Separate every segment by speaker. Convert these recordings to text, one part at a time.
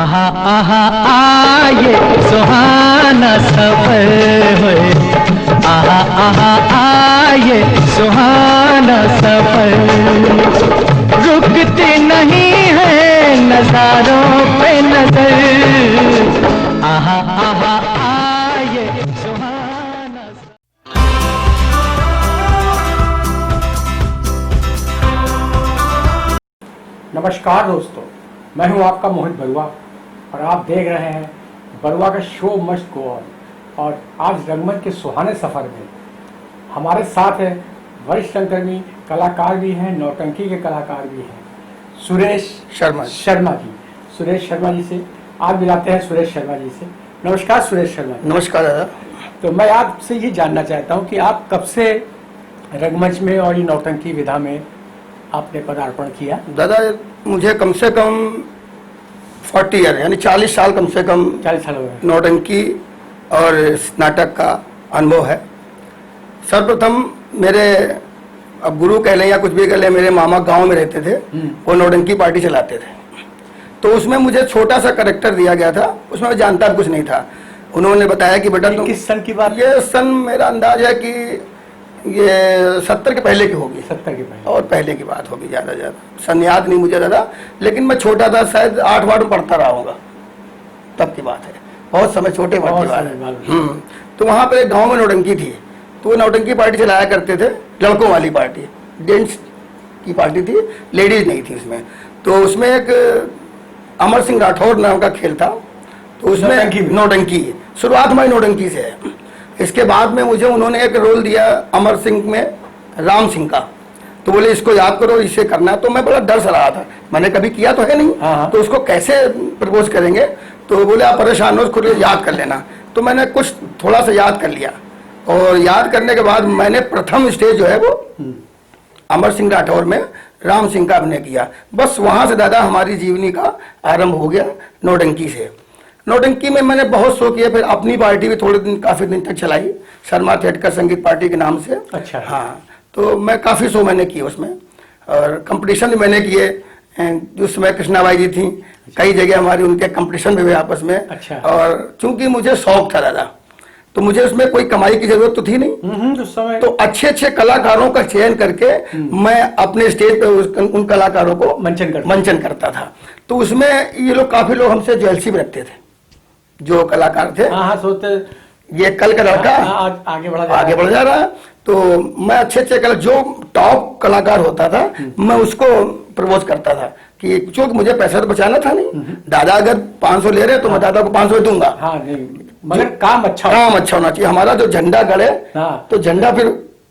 Speaker 1: आहा आहा आये सुहाना सफर होए, आहा आहा आये सुहाना सफर, रुकती नहीं है नजारों पे नजर, आहा आहा आये सुहाना सफर।
Speaker 2: नमस्कार दोस्तों, मैं हूं आपका मोहित बरुआ और आप देख रहे हैं बरुआ का शो मस्ट गो ऑन। और आज रंगमंच के सुहाने सफ़र में हमारे साथ है वरिष्ठ रंगकर्मी कलाकार भी हैं, नौटंकी के कलाकार भी हैं, सुरेश शर्मा जी। सुरेश शर्मा जी से आज मिलाते हैं सुरेश शर्मा जी से। नमस्कार सुरेश शर्मा जी।
Speaker 3: नमस्कार दादा।
Speaker 2: तो मैं आपसे ये जानना चाहता हूँ कि आप कब से रंगमंच में और ये नौटंकी विधा में आपने पदार्पण किया?
Speaker 3: दादा मुझे कम से कम 40 ईयर यानी 40 साल कम से कम
Speaker 2: 40 साल हो गए
Speaker 3: नौटंकी और नाटक का अनुभव है। सर्वप्रथम मेरे, अब गुरु कह लें या कुछ भी कह लें, मेरे मामा गांव में रहते थे, वो नौटंकी पार्टी चलाते थे। तो उसमें मुझे छोटा सा कैरेक्टर दिया गया था, उसमें मैं जानता कुछ नहीं था। उन्होंने बताया कि बेटा तुम,
Speaker 2: किस सन की बात?
Speaker 3: ये सन मेरा अंदाज है कि ये 70 के पहले की होगी,
Speaker 2: 70 के पहले
Speaker 3: और पहले की बात होगी, ज़्यादा सन याद नहीं मुझे ज़्यादा, लेकिन मैं छोटा था, शायद 8वां में पढ़ता रहा होगा, तब की बात है, बहुत समय छोटे बात की बात है। तो वहाँ पर एक गाँव में नौटंकी थी, तो वो नौटंकी पार्टी चलाया करते थे, लड़कों वाली पार्टी, जेंट्स की पार्टी थी, लेडीज नहीं थी उसमें। तो उसमें एक अमर सिंह राठौर नाम का खेल था, तो उसमें नौटंकी शुरुआत हमारी नौटंकी से है। इसके बाद में मुझे उन्होंने एक रोल दिया अमर सिंह में, राम सिंह का, तो बोले इसको याद करो, इसे करना। तो मैं बड़ा डर सा रहा था, मैंने कभी किया तो है नहीं, तो उसको कैसे प्रपोज करेंगे। तो बोले आप परेशान हो, उसको याद कर लेना। तो मैंने कुछ थोड़ा सा याद कर लिया, और याद करने के बाद मैंने प्रथम स्टेज जो है वो अमर सिंह राठौर में राम सिंह का अभिनय किया। बस वहां से दादा हमारी जीवनी का आरंभ हो गया नौटंकी से। नौटंकी में मैंने बहुत शो किया, फिर अपनी पार्टी भी थोड़े दिन, काफी दिन तक चलाई, शर्मा थिएटर संगीत पार्टी के नाम से।
Speaker 2: अच्छा।
Speaker 3: हाँ, तो मैं काफी शो मैंने किए उसमें, और कंपटीशन भी मैंने किए। उस समय कृष्णाबाई जी थी, कई जगह हमारी उनके कंपटीशन भी हुए आपस में।
Speaker 2: अच्छा।
Speaker 3: और चूंकि मुझे शौक था दादा, तो मुझे उसमें कोई कमाई की जरूरत तो थी नहीं,
Speaker 2: उस समय
Speaker 3: तो अच्छे अच्छे कलाकारों का चयन करके मैं अपने स्टेज पे उन कलाकारों को मंचन करता था। तो उसमें ये लोग, काफी लोग हमसे जेलसी में रखते थे, जो कलाकार थे।
Speaker 2: हाँ, सोचते
Speaker 3: ये कल का लड़का
Speaker 2: आगे बढ़ जा रहा है।
Speaker 3: तो मैं अच्छे अच्छे जो टॉप कलाकार होता था, मैं उसको प्रपोज करता था कि चूंकि मुझे पैसा तो बचाना था नहीं, दादा अगर 500 ले रहे तो मैं दादा को 500 दूंगा।
Speaker 2: हाँ, नहीं, मगर काम अच्छा
Speaker 3: होना चाहिए। हमारा जो झंडा गड़े तो झंडा फिर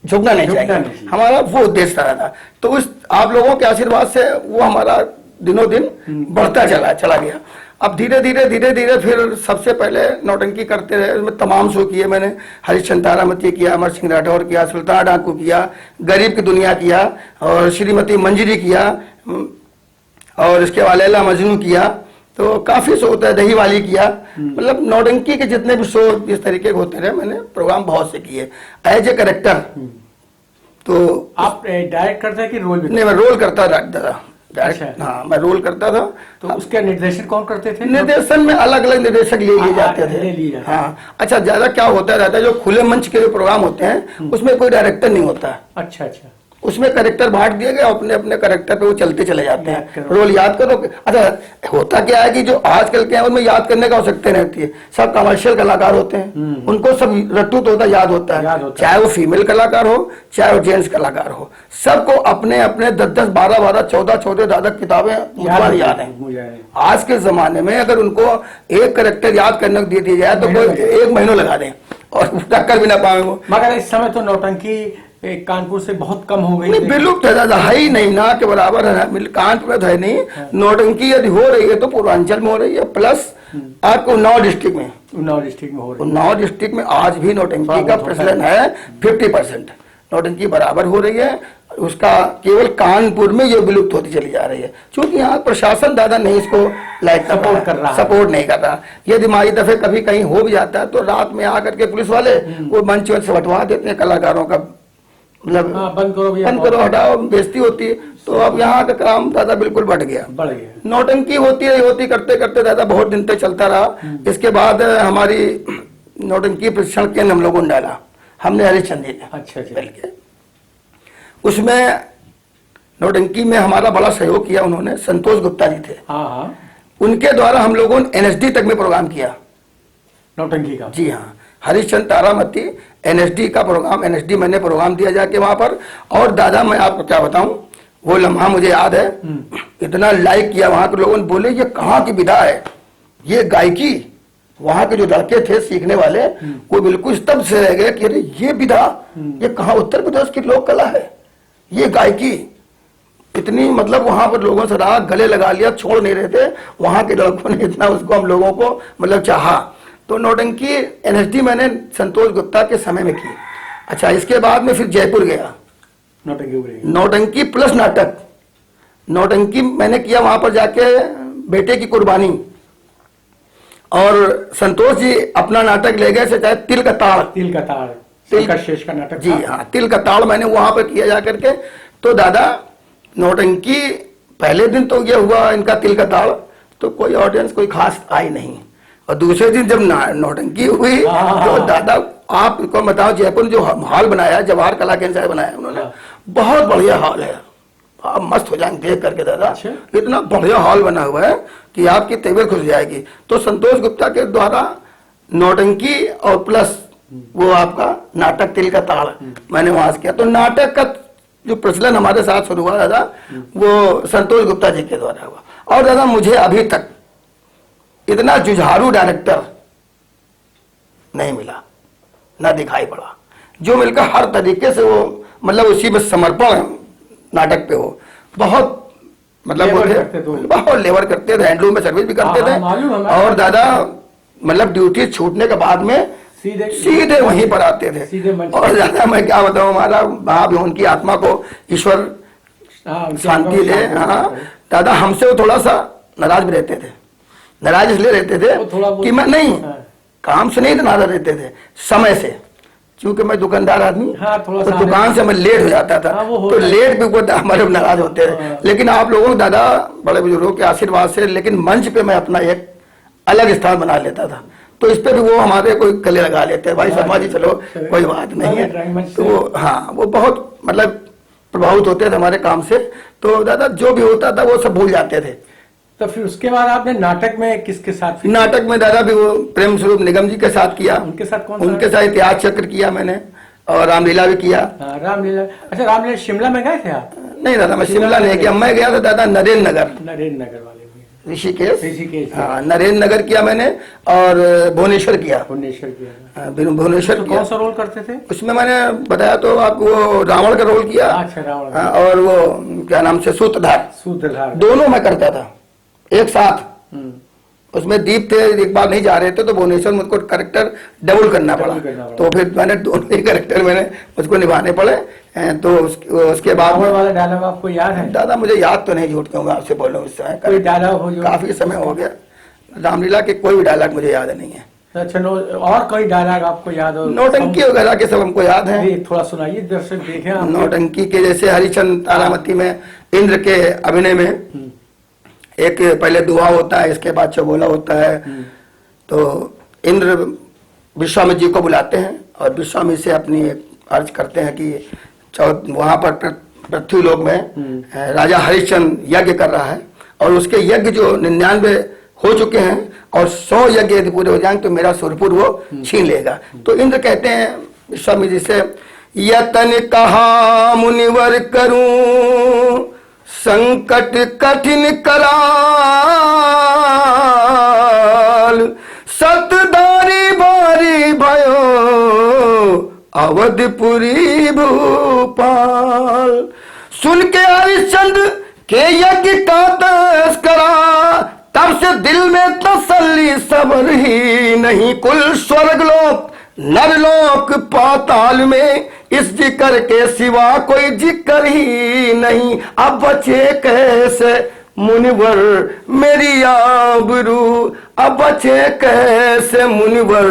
Speaker 3: झुकना नहीं चाहिए, हमारा वो उद्देश्य था। तो उस आप लोगों के आशीर्वाद से वो हमारा दिनों दिन बढ़ता चला गया। अब धीरे धीरे फिर सबसे पहले नौटंकी करते रहे, उसमें तमाम शो किए मैंने। हरिश्चंद्र तारामती किया, अमर सिंह राठौर किया, सुल्तान डाकू किया, गरीब की दुनिया किया, और श्रीमती मंजरी किया, और इसके बाद लैला मजनू किया। तो काफी शो होता है, दही वाली किया। मतलब नौटंकी के जितने भी शो इस तरीके के होते रहे, मैंने प्रोग्राम बहुत से किए एज ए कैरेक्टर। तो
Speaker 2: आप डायरेक्ट करते हैं कि रोल?
Speaker 3: नहीं, मैं रोल करता दादा।
Speaker 2: अच्छा।
Speaker 3: हाँ, मैं रोल करता था।
Speaker 2: तो उसके निर्देशन कौन करते थे?
Speaker 3: निर्देशन में अलग अलग निर्देशक लिए जाते थे। हाँ, अच्छा, ज्यादा क्या होता रहता है, जो खुले मंच के जो प्रोग्राम होते हैं उसमें कोई डायरेक्टर नहीं होता।
Speaker 2: अच्छा अच्छा।
Speaker 3: उसमें कैरेक्टर बांट दिए गए, अपने अपने कैरेक्टर पे वो चलते चले जाते हैं, रोल याद करो। अच्छा, होता क्या है कि जो आजकल के हैं उनमें याद करने का आवश्यकता नहीं होती है, सब कमर्शियल कलाकार होते हैं, उनको सब रट्टू तो याद होता है, चाहे वो फीमेल कलाकार हो चाहे वो जेंट्स कलाकार हो, सबको अपने अपने 10-10, 12-12, 14-14 दादा किताबें याद है। आज के जमाने में अगर उनको एक कैरेक्टर याद करने को दे दिया जाए तो कोई 1 महीना लगा दें और टक्कर भी ना पाए वो।
Speaker 2: मगर इस समय तो नौटंकी कानपुर से बहुत कम हो गई।
Speaker 3: नहीं, विलुप्त है दादा, है ही नहीं ना के बराबर है। कानपुर में तो है नहीं। नौटंकी यदि हो रही है तो पूर्वांचल में हो रही है, प्लस आपको उन्नाव डिस्ट्रिक्ट में हो रही है। उन्नाव डिस्ट्रिक्ट में आज भी नौटंकी का प्रचलन है 50%। नौटंकी बराबर हो रही है, उसका केवल कानपुर में ये विलुप्त होती चली जा रही है, क्योंकि यहाँ प्रशासन दादा नहीं इसको सपोर्ट नहीं कर रहा। यदि हमारी दफे कभी कहीं हो भी जाता है तो रात में आकर के पुलिस वाले वो मंच से हटवा देते हैं कलाकारों का मतलब
Speaker 2: हाँ, बंद करो भैया,
Speaker 3: बंद करो, हटाओ, बेइज्जती होती है। तो अब यहाँ का काम दादा बिल्कुल बढ़ गया,
Speaker 2: बढ़ गया।
Speaker 3: नौटंकी होती रही, होती करते करते दादा बहुत दिन तक चलता रहा। इसके बाद हमारी नौटंकी प्रशिक्षण केंद्र हम लोगों ने डाला, हमने हरिश्चंद जी ने
Speaker 2: अच्छा अच्छा।
Speaker 3: मिलके। उसमें नौटंकी में हमारा बड़ा सहयोग किया उन्होंने, संतोष गुप्ता जी थे,
Speaker 2: हाँ हाँ,
Speaker 3: उनके द्वारा हम लोगों ने एनएसडी तक में प्रोग्राम किया।
Speaker 2: नौटंकी का।
Speaker 3: जी हाँ, हरिश्चंद तारामती एनएसडी का प्रोग्राम, एनएसडी मैंने प्रोग्राम दिया जाके वहां पर। और दादा मैं आपको क्या बताऊं, वो लम्हा मुझे याद है, इतना लाइक किया वहां के लोगों ने, बोले ये कहाँ की विधा है, ये गायकी। वहां के जो लड़के थे सीखने वाले, वो बिल्कुल स्तब्ध से रह गए कि अरे ये विधा, ये कहाँ, उत्तर प्रदेश की लोक कला है ये गायकी। इतनी मतलब वहां पर लोगों से रहा, गले लगा लिया, छोड़ नहीं रहे थे। वहां के लड़कों ने इतना उसको हम लोगों को मतलब चाहा। तो नौटंकी एनएसडी मैंने संतोष गुप्ता के समय में की। अच्छा, इसके बाद में फिर जयपुर गया, नौटंकी प्लस नाटक। नौटंकी मैंने किया वहां पर जाके, बेटे की कुर्बानी, और संतोष जी अपना नाटक ले गए, चाहे तिल का ताड़,
Speaker 2: तिल का ताड़, शेष का नाटक।
Speaker 3: जी हाँ, तिल का ताड़ मैंने वहां पर किया जाकर के। तो दादा नौटंकी पहले दिन तो ये हुआ इनका तिल का ताड़, तो कोई ऑडियंस कोई खास आई नहीं। और दूसरे दिन जब नौटंकी हुई तो दादा आपको बताओ, जयपुर जो हॉल बनाया, जवाहर कला केंद्र बनाया उन्होंने, बहुत बढ़िया हॉल है, आप मस्त हो जाएंगे देख करके दादा।
Speaker 2: अच्छा?
Speaker 3: इतना बढ़िया हॉल बना हुआ है कि आपकी तबीयत खुश जाएगी। तो संतोष गुप्ता के द्वारा नौटंकी और प्लस वो आपका नाटक तिल का ताड़ मैंने वहां से किया। तो नाटक का जो प्रचलन हमारे साथ शुरू हुआ दादा, वो संतोष गुप्ता जी के द्वारा हुआ। और दादा मुझे अभी तक इतना जुझारू डायरेक्टर नहीं मिला, ना दिखाई पड़ा, जो मिलकर हर तरीके से वो मतलब उसी में समर्पण नाटक पे हो। बहुत मतलब वो थे, बहुत लेबर करते थे, हैंडलूम में सर्विस भी करते थे। और दादा मतलब ड्यूटी छूटने के बाद में सीधे वहीं पर आते थे। और दादा मैं क्या बताऊं, हमारा बाप उनकी आत्मा को ईश्वर शांति दे। हाँ दादा, हमसे वो थोड़ा सा नाराज भी रहते थे। नाराज इसलिए रहते थे कि मैं नहीं, काम से नहीं नाराज रहते थे, समय से, क्योंकि मैं दुकानदार आदमी।
Speaker 2: हाँ,
Speaker 3: तो दुकान से मैं लेट हो जाता था। तो लेट भी वो हमारे नाराज होते थे। लेकिन आप लोगों दादा बड़े बुजुर्गों के आशीर्वाद से, लेकिन मंच पे मैं अपना एक अलग स्थान बना लेता था। तो इस पे भी वो हमारे कोई गले लगा लेते हैं, भाई शर्मा जी चलो कोई बात नहीं है। तो वो हाँ, वो बहुत मतलब प्रभावित होते थे हमारे काम से। तो दादा जो भी होता था वो सब भूल जाते थे।
Speaker 2: तो फिर उसके बाद आपने नाटक में किसके साथ?
Speaker 3: नाटक में दादा भी वो प्रेम स्वरूप निगम जी के साथ किया।
Speaker 2: उनके साथ कौन?
Speaker 3: उनके साथ इतिहास चक्र किया मैंने, और रामलीला भी किया।
Speaker 2: रामलीला। अच्छा, रामलीला शिमला में गए थे आप?
Speaker 3: नहीं दादा, मैं शिमला नहीं किया, मैं गया था दादा नरेंद्र नगर।
Speaker 2: नरेंद्र नगर वाले
Speaker 3: ऋषिकेश। हाँ, नरेंद्र नगर किया मैंने, और भुवनेश्वर किया। भुवनेश्वर
Speaker 2: कौन सा रोल करते थे
Speaker 3: उसमें? मैंने बताया तो आपको, वो रावण का रोल किया।
Speaker 2: अच्छा, रावण।
Speaker 3: और वो क्या नाम से, सूत्रधार, दोनों मैं करता था एक साथ। उसमें दीप थे, एक बार नहीं जा रहे थे, तो भुवनेश्वर मुझको कैरेक्टर डबल करना पड़ा। तो फिर मैंने दोनों ही कैरेक्टर मैंने मुझको निभाने पड़े। तो उसके बाद
Speaker 2: वाला डायलॉग आपको याद है?
Speaker 3: दादा मुझे याद तो नहीं, झूठ कहूंगा आपसे, बोलूं इस समय
Speaker 2: कोई डायलॉग हो जो
Speaker 3: काफी समय हो गया, रामलीला के कोई भी डायलॉग मुझे याद नहीं है।
Speaker 2: अच्छा, और कोई डायलॉग आपको याद हो?
Speaker 3: नौटंकी वगैरह के सब हमको याद है।
Speaker 2: थोड़ा सुनाइए, दर्शक देखें।
Speaker 3: नौटंकी के जैसे हरिश्चंद तारामती में इंद्र के अभिनय में एक पहले दुआ होता है, इसके बाद चौबोला होता है। तो इंद्र विश्वामित्र जी को बुलाते हैं और विश्वामित्र से अपनी अर्ज करते हैं कि वहां पर पृथ्वी लोक में राजा हरिश्चंद्र यज्ञ कर रहा है, और उसके यज्ञ जो 99 हो चुके हैं, और 100 यज्ञ यदि पूरे हो जाएंगे तो मेरा सुरपुर वो छीन लेगा। तो इंद्र कहते हैं विश्वामित्र जी से, यतन कहा मुनिवर करूं, संकट कठिन कराल, सतदारी बारी भयो, अवधपुरी भूपाल। सुन के हरिश्चंद्र के यज्ञ का तस्करा, तब से दिल में तसल्ली सब्र ही नहीं। कुल स्वर्गलोक नरलोक पाताल में इस जिक्र के सिवा कोई जिक्र ही नहीं। अब बचे कैसे मुनिवर मेरी आबरू, अब बचे कैसे मुनिवर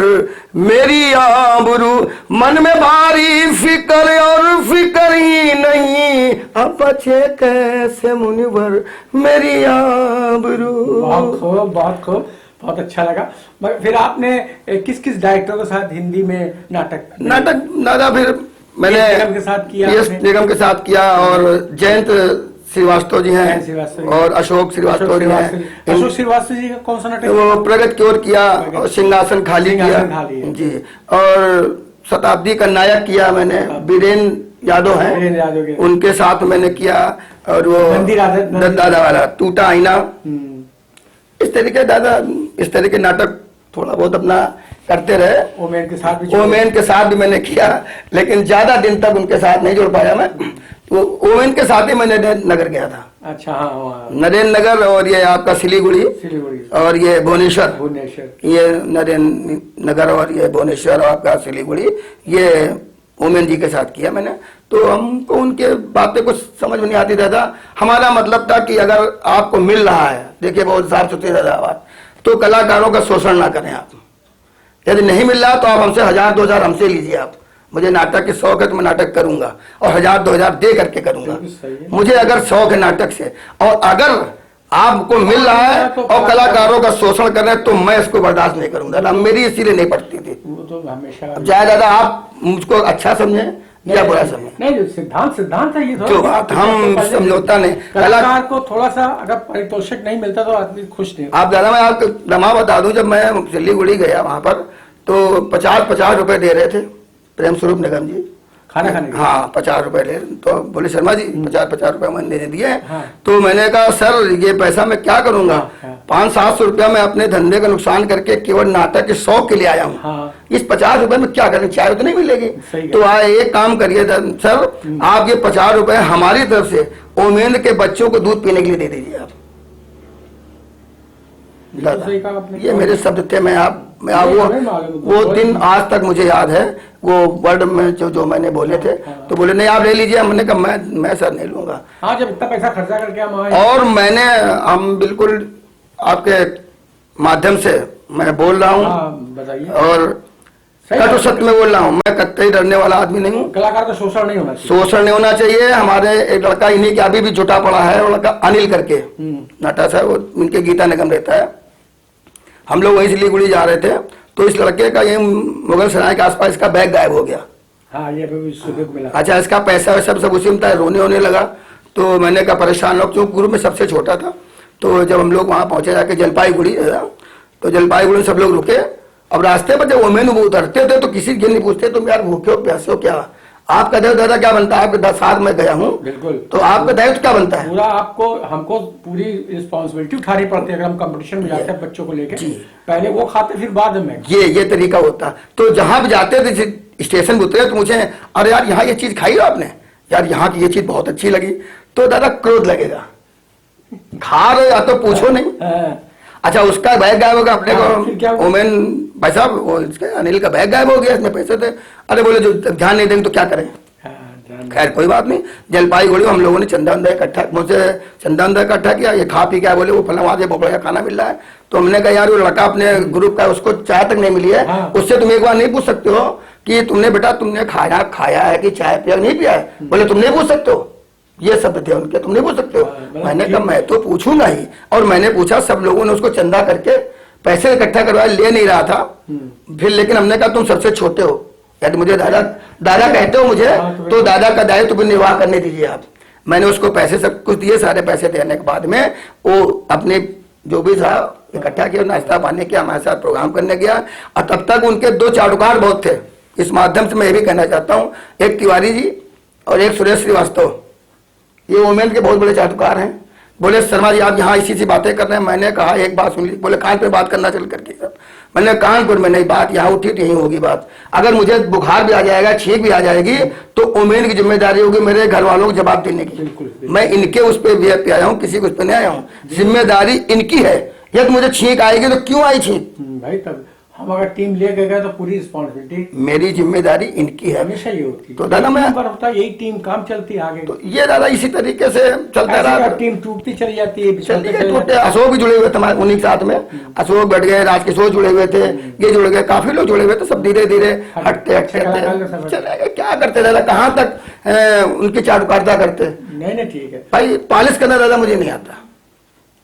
Speaker 3: मेरी आबरू, मन में भारी फिक्र और फिक्र ही नहीं, अब बचे कैसे मुनिवर मेरी आबरू।
Speaker 2: बहुत खूब, बहुत खूब, बहुत अच्छा लगा। मगर फिर आपने किस किस डायरेक्टर के साथ हिंदी में नाटक
Speaker 3: दादा फिर मैंने
Speaker 2: PS निगम के साथ किया
Speaker 3: PS
Speaker 2: आपने?
Speaker 3: निगम के साथ किया, और जयंत श्रीवास्तव जी
Speaker 2: जयंत
Speaker 3: हैं
Speaker 2: श्रीवास्तव जी।
Speaker 3: और अशोक श्रीवास्तव जी हैं।
Speaker 2: अशोक श्रीवास्तव जी का कौन सा नाटक?
Speaker 3: वो प्रगति की ओर किया और सिंहासन खाली किया
Speaker 2: सिंहासन खाली है।
Speaker 3: जी, और शताब्दी का नायक किया मैंने, बीरेन यादव हैं
Speaker 2: वीरेन यादव के।
Speaker 3: उनके साथ मैंने किया, और वो
Speaker 2: नंदी
Speaker 3: दादा वाला टूटा आईना,
Speaker 2: हम्म,
Speaker 3: इस तरीके दादा इस तरह के नाटक थोड़ा बहुत अपना करते रहे।
Speaker 2: ओमेन के साथ भी
Speaker 3: ओमेन के साथ भी मैंने किया, लेकिन ज्यादा दिन तक उनके साथ नहीं जुड़ पाया मैं। वो ओमेन के साथ ही मैं नरेंद्र नगर गया था,
Speaker 2: अच्छा, हाँ वहाँ
Speaker 3: नरेंद्र नगर, और ये आपका सिलीगुड़ी,
Speaker 2: सिलीगुड़ी,
Speaker 3: और ये भुवनेश्वर,
Speaker 2: भुवनेश्वर।
Speaker 3: ये नरेंद्र नगर और ये भुवनेश्वर और आपका सिलीगुड़ी, ये ओमेन जी के साथ किया मैंने। तो हमको उनके बातें कुछ समझ में नहीं आती दादा। हमारा मतलब था कि अगर आपको मिल रहा है, देखिए बहुत साफ सुथरी दादा बात, तो कलाकारों का शोषण ना करें आप। यदि नहीं मिल रहा तो आप हमसे 1000-2000 हमसे लीजिए आप। मुझे नाटक की शौक है तो मैं नाटक करूंगा, और 1000-2000 दे करके करूंगा।
Speaker 2: सही है।
Speaker 3: मुझे अगर शौक है नाटक से, और अगर आपको मिल रहा है और कलाकारों का शोषण कर रहे हैं, तो मैं इसको बर्दाश्त नहीं करूंगा दादा। मेरी इसीलिए नहीं पड़ती थी।
Speaker 2: वो तो हमेशा
Speaker 3: अब जाए दादा, आप मुझको अच्छा समझे या बुरा समझे,
Speaker 2: नहीं, जो सिद्धांत है ये थोड़ा।
Speaker 3: जो बात हम समझौता नहीं।
Speaker 2: कलाकार को थोड़ा सा अगर पारितोषिक नहीं मिलता तो आदमी खुश नहीं।
Speaker 3: आप दादा, मैं आपको रमा बता दूं, जब मैं सिलीगुड़ी गया वहां पर, तो 50-50 रुपए दे रहे थे प्रेम स्वरूप निगम जी
Speaker 2: खाना खाने के।
Speaker 3: हाँ 50 रुपए ले, तो बोले शर्मा जी 50-50 रुपए मैंने दे दिए।
Speaker 2: हाँ।
Speaker 3: तो मैंने कहा सर ये पैसा मैं क्या करूंगा,
Speaker 2: हाँ।
Speaker 3: 500-700 रुपया मैं अपने धंधे का नुकसान करके केवल नाटक के शौक के लिए आया हूँ।
Speaker 2: हाँ।
Speaker 3: इस 50 रुपए में क्या करें, चाय तो नहीं मिलेगी।
Speaker 2: सही
Speaker 3: तो आए एक काम करिए सर, आप ये 50 रुपए हमारी तरफ से ओमेन के बच्चों को दूध पीने के लिए दे दीजिए आप। दादा,
Speaker 2: सही कहा आपने।
Speaker 3: ये मेरे शब्द थे। मैं
Speaker 2: नहीं, हमें मालूम,
Speaker 3: वो दिन आज तक मुझे याद है, वो वर्ड में जो मैंने बोले थे। तो बोले नहीं आप ले लीजिए। हमने कहा मैं सर नहीं लूंगा।
Speaker 2: हाँ, जब इतना पैसा खर्चा करके हम आए।
Speaker 3: और हम बिल्कुल आपके माध्यम से मैं बोल रहा हूँ,
Speaker 2: हाँ, बताइए।
Speaker 3: और कटु सत्य में बोल रहा हूँ, मैं कतई डरने वाला आदमी नहीं हूँ।
Speaker 2: कलाकार का शोषण नहीं होना चाहिए।
Speaker 3: शोषण नहीं होना चाहिए। हमारे एक लड़का इन्हीं के अभी भी जुटा पड़ा है, वो लड़का अनिल करके नाटा साहब, वो इनके गीता निगम रहता है। हम लोग वहीं सिलीगुड़ी जा रहे थे, तो इस लड़के का ये मुगल सराय के आसपास इसका बैग गायब हो गया।
Speaker 2: हाँ, ये भी सुबह को मिला।
Speaker 3: अच्छा, इसका पैसा वैसा सब उसी में था, रोने होने लगा। तो मैंने कहा परेशान लोग, क्योंकि ग्रुप में सबसे छोटा था। तो जब हम लोग वहां पहुंचे जाके जलपाईगुड़ी, तो जलपाईगुड़ी सब लोग रुके। अब रास्ते पर जब ओमेन उतरते थे तो किसी के नहीं पूछते तुम यार भूखे हो प्यासे हो क्या, आपका दायित्व दादा क्या बनता है। आपके साथ में गया हूँ,
Speaker 2: बिल्कुल।
Speaker 3: तो आपका दायित्व क्या बनता है।
Speaker 2: पूरा हमको पूरी रिस्पॉन्सिबिलिटी उठानी पड़ती है। अगर हम कंपटीशन में जाते हैं बच्चों को लेके, पहले वो खाते फिर बाद में।
Speaker 3: ये तरीका होता। तो जहां भी जाते थे स्टेशन पे उतरे तो मुझे, अरे यार यहाँ ये चीज खाई हो आपने, यार यहाँ की ये चीज बहुत अच्छी लगी। तो दादा क्रोध लगेगा, खा रहे या तो पूछो नहीं। अच्छा, उसका बैग गायब होगा अपने को, ओमेन भाई साहब वो इसके अनिल का बैग गायब हो गया, इसमें पैसे थे। अरे बोले जो ध्यान नहीं देंगे तो क्या करें। खैर कोई बात नहीं। जलपाईगुड़ी हम लोगों ने चंदा इकट्ठा, मुझसे चंदा इकट्ठा किया। ये खा पी क्या बोले वो फला वहां से बोपड़ा का खाना मिल रहा है। तो हमने कहा यार वो लड़का अपने ग्रुप का, उसको चाय तक नहीं मिली है।
Speaker 2: हाँ।
Speaker 3: उससे तुम एक बार नहीं पूछ सकते हो कि तुमने बेटा तुमने खाया है कि चाय पिया नहीं पिया है। बोले तुम नहीं पूछ सकते हो, ये शब्द थे उनके, तुम नहीं पूछ सकते हो। मैंने कहा मैं तो पूछूंगा ही। और मैंने पूछा, सब लोगों ने उसको चंदा करके पैसे इकट्ठा करवाया, ले नहीं रहा था। फिर लेकिन हमने कहा तुम सबसे छोटे हो, यदि मुझे दादा कहते हो मुझे, तो दादा का दायित्व तुम्हें निर्वाह करने दीजिए आप। मैंने उसको पैसे सब कुछ दिए। सारे पैसे देने के बाद में वो अपने जो भी था इकट्ठा किया, नाश्ता पानी किया, हमारे साथ प्रोग्राम करने गया। और तब तक उनके 2 चाटुकार बहुत थे। इस माध्यम से मैं ये भी कहना चाहता हूँ, एक तिवारी जी और एक सुरेश श्रीवास्तव, ये ओमेन के बहुत बड़े चाटुकार हैं। बोले शर्मा जी आप यहाँ इसी बातें कर रहे हैं। मैंने कहा एक बात सुन ली। बोले कानपुर बात करना चल करके। मैंने कानपुर में नहीं, बात यहाँ उठी तो यही होगी बात। अगर मुझे बुखार भी आ जाएगा, छींक भी आ जाएगी, तो ओमेन की जिम्मेदारी होगी मेरे घर वालों को जवाब देने की। मैं इनके उस पर आया हूँ, किसी को उस पर नहीं आया हूँ। जिम्मेदारी इनकी है। यदि मुझे छींक आएगी तो क्यों आई छींक
Speaker 2: भाई, तब हम अगर टीम ले गए तो पूरी रिस्पॉन्सिबिलिटी
Speaker 3: मेरी जिम्मेदारी इनकी है।
Speaker 2: हमेशा ये होती है।
Speaker 3: तो दादा मैं
Speaker 2: पर होता है यही टीम काम चलती है आगे।
Speaker 3: तो ये दादा इसी तरीके से चलता
Speaker 2: ऐसे
Speaker 3: रहा।
Speaker 2: अगर टीम टूटती चली जाती है, बिछड़ती
Speaker 3: चलिए
Speaker 2: चली
Speaker 3: टूटे,
Speaker 2: जाती है।
Speaker 3: अशोक भी जुड़े हुए थे हमारे उन्हीं के साथ में, अशोक बैठ गए, राजकिशोर जुड़े हुए थे, ये जुड़ गए, काफी लोग जुड़े हुए थे, सब धीरे धीरे हटते
Speaker 2: अच्छे कलाकार लोग सब
Speaker 3: चले गए। क्या करते दादा, कहाँ तक उनकी चाटुकारिता करते।
Speaker 2: नहीं नहीं ठीक है।
Speaker 3: भाई पालिश करना दादा मुझे नहीं आता।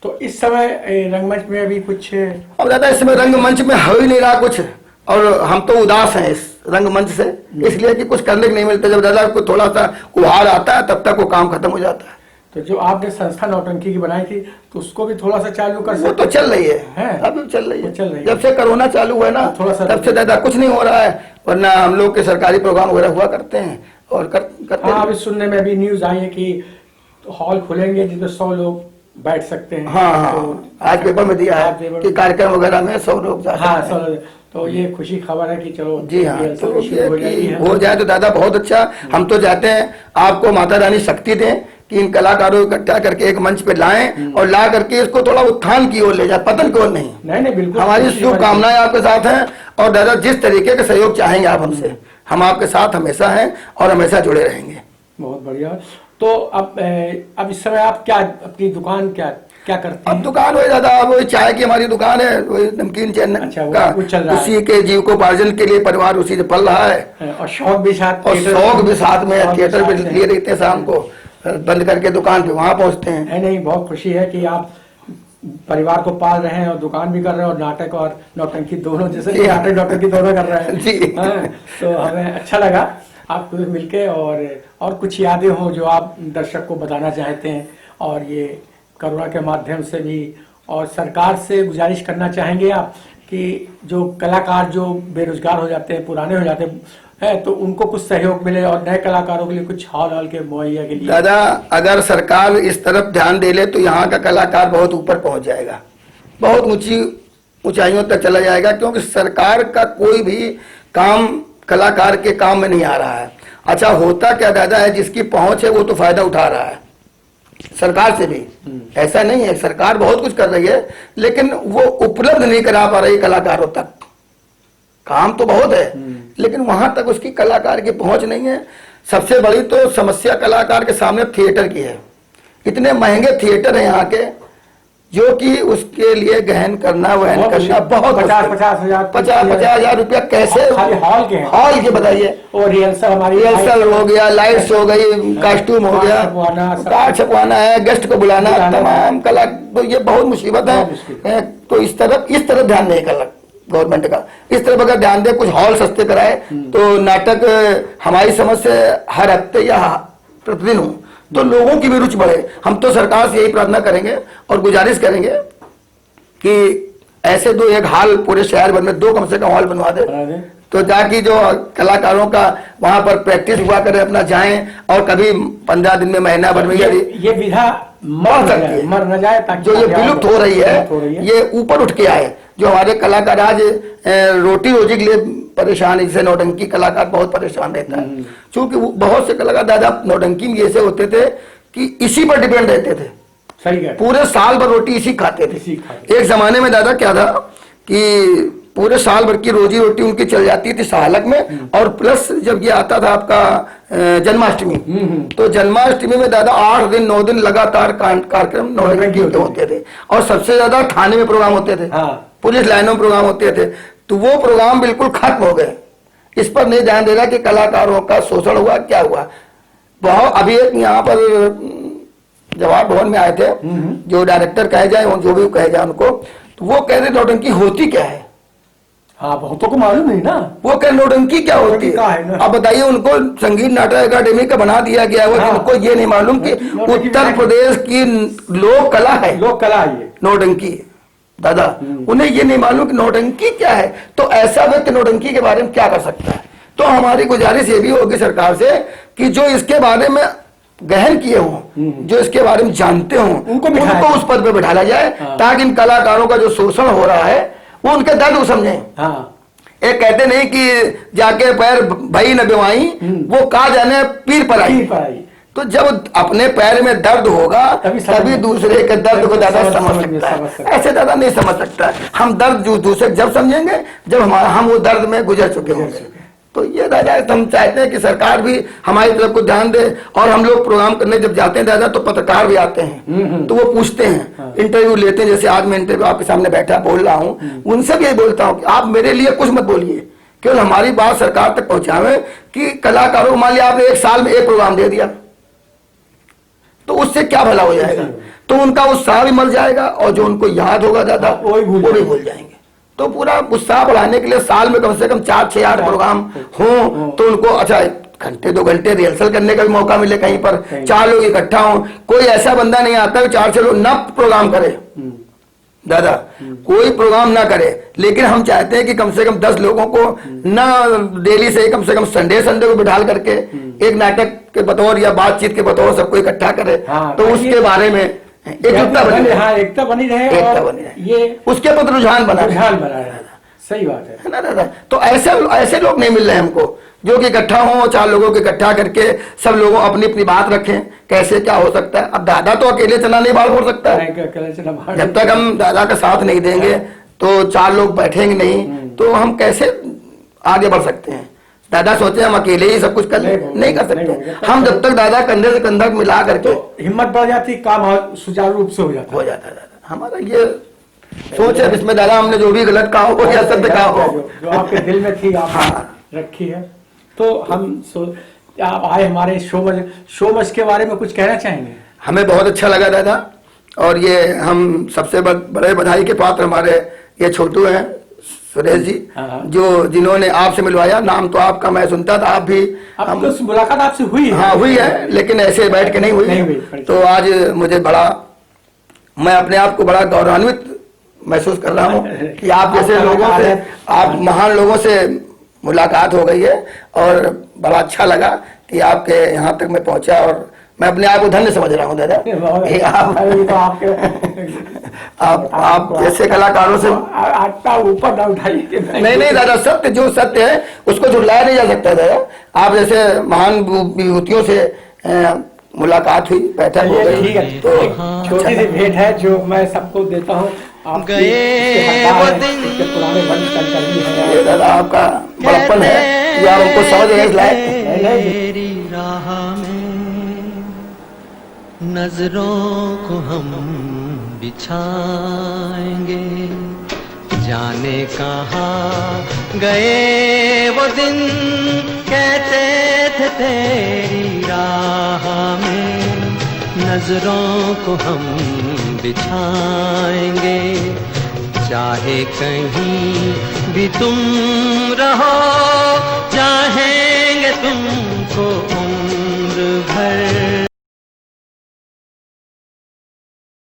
Speaker 2: तो इस समय रंगमंच में अभी कुछ
Speaker 3: अब दादा इस समय रंगमंच में हो ही नहीं रहा कुछ, और हम तो उदास हैं इस रंगमंच से, इसलिए कि कुछ करने को नहीं मिलता। जब दादा को थोड़ा सा उभार आता है तब तक वो काम खत्म हो जाता है।
Speaker 2: तो जो आपने संस्था नौटंकी की बनाई थी तो उसको भी थोड़ा सा चालू कर
Speaker 3: वो
Speaker 2: सकते
Speaker 3: तो चल रही
Speaker 2: हैं?
Speaker 3: है, अभी चल रही
Speaker 2: वो चल रही
Speaker 3: है।
Speaker 2: है।
Speaker 3: जब से कोरोना चालू हुआ ना
Speaker 2: थोड़ा सा
Speaker 3: तब से दादा कुछ नहीं हो रहा है, वरना हम लोग के सरकारी प्रोग्राम वगैरह हुआ करते हैं और करते
Speaker 2: हाँ,
Speaker 3: हैं।
Speaker 2: अभी सुनने में भी न्यूज आई है कि हॉल खुलेंगे जिसमें 100 लोग बैठ सकते हैं।
Speaker 3: हाँ हाँ,
Speaker 2: तो
Speaker 3: आज पेपर में दिया
Speaker 2: आज
Speaker 3: है
Speaker 2: पेपर
Speaker 3: कि
Speaker 2: में-
Speaker 3: कार्यक्रम वगैरह में 100 लोग जा
Speaker 2: हाँ
Speaker 3: सकते हैं।
Speaker 2: 100 तो ये खुशी खबर है कि चलो
Speaker 3: जी हाँ,
Speaker 2: ये
Speaker 3: तो
Speaker 2: शुरू हो जाएगी
Speaker 3: ये
Speaker 2: है।
Speaker 3: हो जाए तो दादा बहुत अच्छा। हम तो चाहते हैं आपको माता रानी शक्ति दें कि इन कलाकारों को इकट्ठा करके एक मंच पे लाएं और ला करके इसको थोड़ा उत्थान की ओर ले जाए, पतन की ओर नहीं।
Speaker 2: नहीं नहीं बिल्कुल
Speaker 3: हमारी
Speaker 2: खुशी
Speaker 3: शुभकामनाएं आपके साथ हैं, और दादा जिस तरीके का सहयोग चाहेंगे आप हमसे, हम आपके साथ हमेशा हैं और हमेशा जुड़े रहेंगे।
Speaker 2: बहुत बढ़िया। तो अब इस समय आप क्या अपनी दुकान क्या क्या करते
Speaker 3: अब
Speaker 2: हैं?
Speaker 3: दुकान वही दादा, अब वही चाय की हमारी दुकान है, वही नमकीन चैन
Speaker 2: अच्छा, वो
Speaker 3: का,
Speaker 2: चल रहा है।
Speaker 3: उसी के जीविकोपार्जन के लिए परिवार उसी से पल रहा है।
Speaker 2: और शौक भी साथ,
Speaker 3: और
Speaker 2: थिएटर-
Speaker 3: शौक भी साथ में,
Speaker 2: शौक भी
Speaker 3: थिएटर
Speaker 2: साथ
Speaker 3: भी
Speaker 2: में।
Speaker 3: लिए रहते हैं, शाम को बंद करके दुकान पे वहां पहुंचते हैं।
Speaker 2: नहीं नहीं बहुत खुशी है कि आप परिवार को पाल रहे हैं और दुकान भी कर रहे हैं और नाटक और नौटंकी दोनों, जैसे कि नाटक नौटंकी दोनों कर रहे हैं।
Speaker 3: जी।
Speaker 2: हाँ, तो हमें अच्छा लगा आपको मिलके, और कुछ यादें हो जो आप दर्शक को बताना चाहते हैं, और ये करुणा के माध्यम से भी, और सरकार से गुजारिश करना चाहेंगे आप कि जो कलाकार जो बेरोजगार हो जाते हैं, पुराने हो जाते हैं, तो उनको कुछ सहयोग मिले और नए कलाकारों के लिए कुछ हॉल के मुहैया के लिए।
Speaker 3: दादा अगर सरकार इस तरफ ध्यान दे ले तो यहाँ का कलाकार बहुत ऊपर पहुंच जाएगा, बहुत ऊंची ऊंचाइयों तक चला जाएगा, क्योंकि सरकार का कोई भी काम कलाकार के काम में नहीं आ रहा है। अच्छा होता क्या दादा है, जिसकी पहुंच है वो तो फायदा उठा रहा है सरकार से भी, ऐसा नहीं है। सरकार बहुत कुछ कर रही है लेकिन वो उपलब्ध नहीं करा पा रही कलाकारों तक। काम तो बहुत है लेकिन वहां तक उसकी कलाकार की पहुंच नहीं है। सबसे बड़ी तो समस्या कलाकार के सामने थिएटर की है। इतने महंगे थिएटर हैं यहाँ के, जो कि उसके लिए गहन करना वहन करना बहुत
Speaker 2: 50 हजार
Speaker 3: 50 रुपया कैसे
Speaker 2: खाली हॉल के हैं।
Speaker 3: हॉल के बताइए।
Speaker 2: और रिहर्सल हमारी
Speaker 3: रिहर्सल हो गया, लाइट्स हो गई, कास्ट्यूम हो गया, कार्ड छपवाना है, गेस्ट को बुलाना, तमाम कला, तो ये बहुत मुसीबत है। तो इस तरफ ध्यान नहीं कर गवर्नमेंट का। इस तरफ अगर ध्यान दे, कुछ हॉल सस्ते कराए तो नाटक हमारी समझ से हर हफ्ते या प्रतिदिन हो तो लोगों की भी रुचि बढ़े। हम तो सरकार से यही प्रार्थना करेंगे और गुजारिश करेंगे कि ऐसे दो एक हॉल पूरे शहर भर में, 2 कम से कम हॉल बनवा दे, तो ताकि जो कलाकारों का वहां पर प्रैक्टिस हुआ करे, अपना जाएं, और कभी 15 दिन में, महीना भर में
Speaker 2: ये विधा मर न जाए, ताकि
Speaker 3: जो ये विलुप्त हो रही है ये ऊपर उठ के आए। जो हमारे कलाकार आज रोटी रोजी के लिए परेशान, इससे नौटंकी कलाकार बहुत परेशान रहता है। क्योंकि बहुत से कलाकार दादा नौटंकी में ऐसे होते थे कि इसी पर डिपेंड रहते थे,
Speaker 2: सही है,
Speaker 3: पूरे साल भर रोटी इसी खाते थे।
Speaker 2: इसी खाते।
Speaker 3: एक जमाने में दादा क्या था कि पूरे साल भर की रोजी रोटी उनकी चल जाती थी सालक में, और प्लस जब ये आता था आपका जन्माष्टमी, तो जन्माष्टमी में दादा 8 दिन 9 दिन लगातार कार्यक्रम नौटंकी होते थे, और सबसे ज्यादा थाने में प्रोग्राम होते थे, पुलिस लाइनों में प्रोग्राम होते थे। तो वो प्रोग्राम बिल्कुल खत्म हो गए। इस पर नहीं ध्यान देना कि कलाकारों का शोषण हुआ, क्या हुआ। बहुत अभी एक यहाँ पर जवाहर भवन में आए थे, जो डायरेक्टर कहे जाए, जो भी कहे जाए उनको, तो वो कह रहे नौटंकी होती क्या है।
Speaker 2: हाँ, बहुतों को मालूम नहीं ना,
Speaker 3: वो कह नौटंकी क्या होती है। अब बताइए, उनको संगीत नाटक अकादमी का बना दिया गया है,
Speaker 2: हाँ।
Speaker 3: उनको ये नहीं मालूम कि उत्तर प्रदेश की लोक कला है,
Speaker 2: लोक कला है
Speaker 3: नौटंकी। दादा उन्हें ये नहीं मालूम कि नौटंकी क्या है। तो ऐसा व्यक्ति नौटंकी के बारे में क्या कर सकता है। तो हमारी गुजारिश ये भी होगी सरकार से कि जो इसके बारे में गहन किए हों, जो इसके बारे में जानते हों, उनको उस पद पे बिठाया जाए, ताकि इन कलाकारों का जो शोषण हो रहा है वो उनके दर्द को समझें। एक कहते नहीं कि जाके पैर भई न बिवाई, वो कहा जाने पीर पर आई। तो जब अपने पैर में दर्द होगा तभी दूसरे के दर्द को दादा समझ सकता है, ऐसे दादा नहीं समझ सकता। हम दर्द दूसरे जब समझेंगे जब हम वो दर्द में गुजर चुके होंगे। तो ये दादा हम चाहते हैं कि सरकार भी हमारी तरफ को ध्यान दे। और हम लोग प्रोग्राम करने जब जाते हैं दादा तो पत्रकार भी आते हैं, तो वो पूछते हैं, इंटरव्यू लेते हैं। जैसे आज मैं इंटरव्यू आपके सामने बैठा बोल रहा हूँ, उनसे भी यही बोलता हूँ कि आप मेरे लिए कुछ मत बोलिए, केवल हमारी बात सरकार तक पहुंचावे कि कलाकारों को मान लिया आपने एक साल में एक प्रोग्राम दे दिया तो उससे क्या भला हो जाएगा, तो उनका उत्साह भी मर जाएगा और जो उनको याद होगा दादा वो भी भूल जाएंगे। तो पूरा उत्साह बढ़ाने के लिए साल में कम से कम 4, 6, 8 प्रोग्राम हो तो उनको अच्छा घंटे 2 घंटे रिहर्सल करने का भी मौका मिले, कहीं पर 4 लोग इकट्ठा हो। कोई ऐसा बंदा नहीं आता 4-6 लोग न प्रोग्राम करे दादा, कोई प्रोग्राम ना करे, लेकिन हम चाहते हैं कि कम से कम 10 लोगों को न डेली से कम संडे को बिठा करके एक नाटक के बतौर या बातचीत के बतौर सबको इकट्ठा करे। तो उसके बारे में एकता
Speaker 2: बनी रहे, ये
Speaker 3: उसके प्रति रुझान बना
Speaker 2: रहे। सही बात है
Speaker 3: ना दादा। तो ऐसे लोग नहीं मिल रहे हमको जो कि इकट्ठा हो, 4 लोगों को इकट्ठा करके सब लोगों अपनी अपनी बात रखें, कैसे क्या हो सकता है। अब दादा तो अकेले चना नहीं बाढ़ फोड़ सकता है, जब तक हम दादा का साथ नहीं देंगे तो 4 लोग बैठेंगे नहीं, तो हम कैसे आगे बढ़ सकते हैं। दादा सोचे हम अकेले ही सब कुछ कर नहीं कर सकते। हम जब तक दादा कंधे से कंधा मिला करके
Speaker 2: हिम्मत बढ़ जाती, काम सुचारू रूप से हो जाता है
Speaker 3: दादा। हमारा ये सोच है, इसमें दादा हमने जो भी गलत कहा हो या सत्य कहा हो,
Speaker 2: जो आपके दिल में थी आप रखी है। तो हम आप आए हमारे शोमच के बारे में कुछ कहना चाहेंगे?
Speaker 3: हमें बहुत अच्छा लगा दादा, और ये हम सबसे बड़े बधाई के पात्र हमारे ये छोटू हैं सुरेश जी, जो जिन्होंने आपसे मिलवाया। नाम तो आपका मैं सुनता था, आप भी
Speaker 2: तो मुलाकात आपसे हुई है?
Speaker 3: हाँ हुई है, लेकिन ऐसे बैठ के नहीं हुई। तो आज मुझे मैं अपने आप को बड़ा गौरवान्वित महसूस कर रहा हूँ कि आप जैसे लोगों से, आप महान लोगों से मुलाकात हो गई है, और बड़ा अच्छा लगा कि आपके यहाँ तक मैं पहुंचा, और मैं अपने आप को धन्य समझ रहा हूँ दादा। आप जैसे कलाकारों से
Speaker 2: ऊपर ना उठाइए।
Speaker 3: नहीं दादा, सत्य जो सत्य है उसको झुटलाया नहीं जा सकता दादा। आप जैसे महान विभूतियों से मुलाकात हुई, बैठक हो गई,
Speaker 2: तो छोटी सी भेंट है जो मैं सबको देता हूँ।
Speaker 1: गए वो दिन
Speaker 2: पुराने
Speaker 3: ये दादा आपका बड़प्पन है, ये आप हमको समझ रहे
Speaker 1: तेरी राह में नजरों को हम बिछाएंगे, जाने कहाँ गए वो दिन कहते थे तेरी राह में नजरों को हम बिछाएंगे, चाहे कहीं भी तुम रहो चाहेंगे तुमको उम्र भर